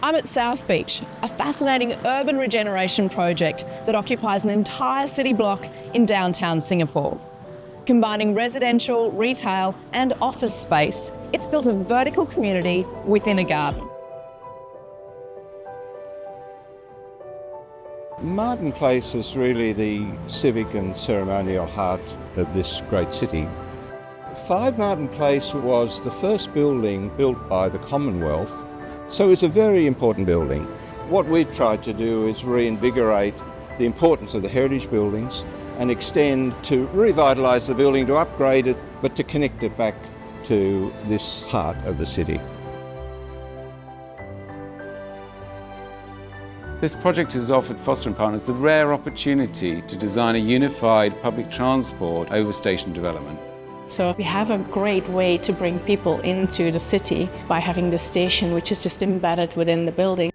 I'm at South Beach, a fascinating urban regeneration project that occupies an entire city block in downtown Singapore. Combining residential, retail and office space, it's built a vertical community within a garden. Martin Place is really the civic and ceremonial heart of this great city. 5 Martin Place was the first building built by the Commonwealth, so it's a very important building. What we've tried to do is reinvigorate the importance of the heritage buildings and extend to revitalise the building, to upgrade it, but to connect it back to this heart of the city. This project has offered Foster & Partners the rare opportunity to design a unified public transport over station development. So we have a great way to bring people into the city by having the station, which is just embedded within the building.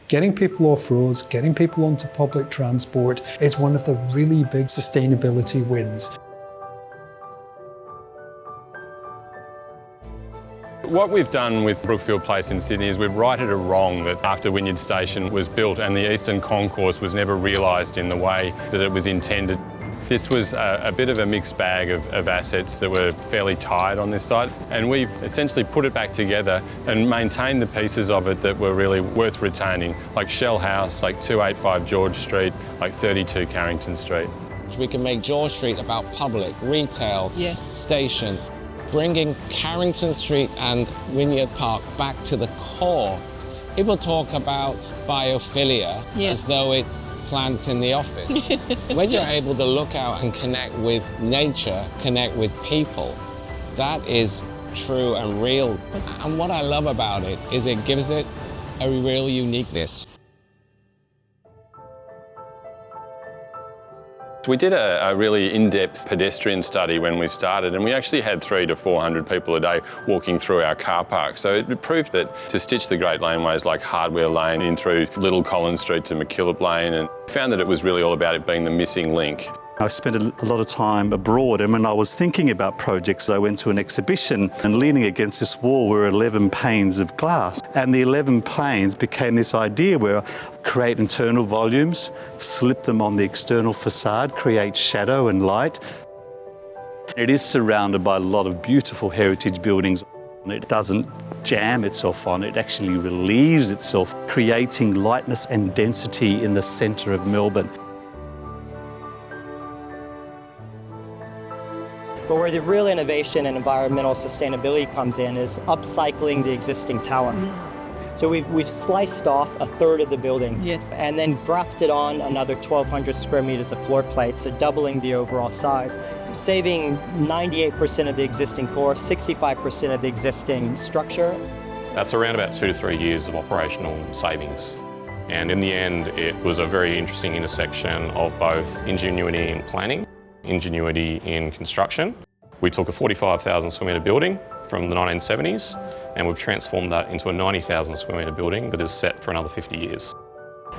Getting people off roads, getting people onto public transport is one of the really big sustainability wins. What we've done with Brookfield Place in Sydney is we've righted a wrong that after Wynyard Station was built and the Eastern Concourse was never realised in the way that it was intended. This was a bit of a mixed bag of assets that were fairly tired on this site, and we've essentially put it back together and maintained the pieces of it that were really worth retaining, like Shell House, like 285 George Street, like 32 Carrington Street. We can make George Street about public, retail, station, bringing Carrington Street and Wynyard Park back to the core. People talk about biophilia as though it's plants in the office. When you're able to look out and connect with nature, connect with people, that is true and real. And what I love about it is it gives it a real uniqueness. We did a really in-depth pedestrian study when we started, and we actually had 300 to 400 people a day walking through our car park. So it proved that to stitch the great laneways like Hardware Lane in through Little Collins Street to McKillop Lane, and found that it was really all about it being the missing link. I spent a lot of time abroad, and when I was thinking about projects, I went to an exhibition, and leaning against this wall were 11 panes of glass. And the 11 panes became this idea where create internal volumes, slip them on the external facade, create shadow and light. It is surrounded by a lot of beautiful heritage buildings. It doesn't jam itself on, it actually relieves itself, creating lightness and density in the centre of Melbourne. But where the real innovation and environmental sustainability comes in is upcycling the existing tower. So we've sliced off a third of the building and then grafted on another 1,200 square meters of floor plate, so doubling the overall size, saving 98% of the existing core, 65% of the existing structure. That's around about 2 to 3 years of operational savings. And in the end, it was a very interesting intersection of both ingenuity in planning, ingenuity in construction. We took a 45,000 square metre building from the 1970s and we've transformed that into a 90,000 square metre building that is set for another 50 years.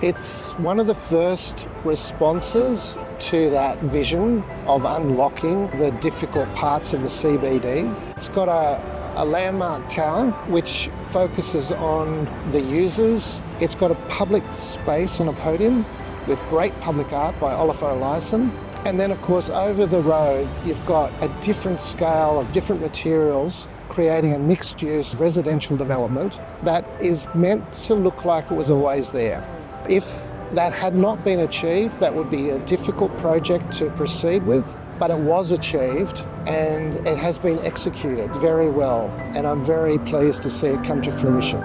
It's one of the first responses to that vision of unlocking the difficult parts of the CBD. It's got a landmark tower which focuses on the users. It's got a public space on a podium with great public art by Oliver Eliasson. And then, of course, over the road, you've got a different scale of different materials, creating a mixed-use residential development that is meant to look like it was always there. If that had not been achieved, that would be a difficult project to proceed with, but it was achieved and it has been executed very well, and I'm very pleased to see it come to fruition.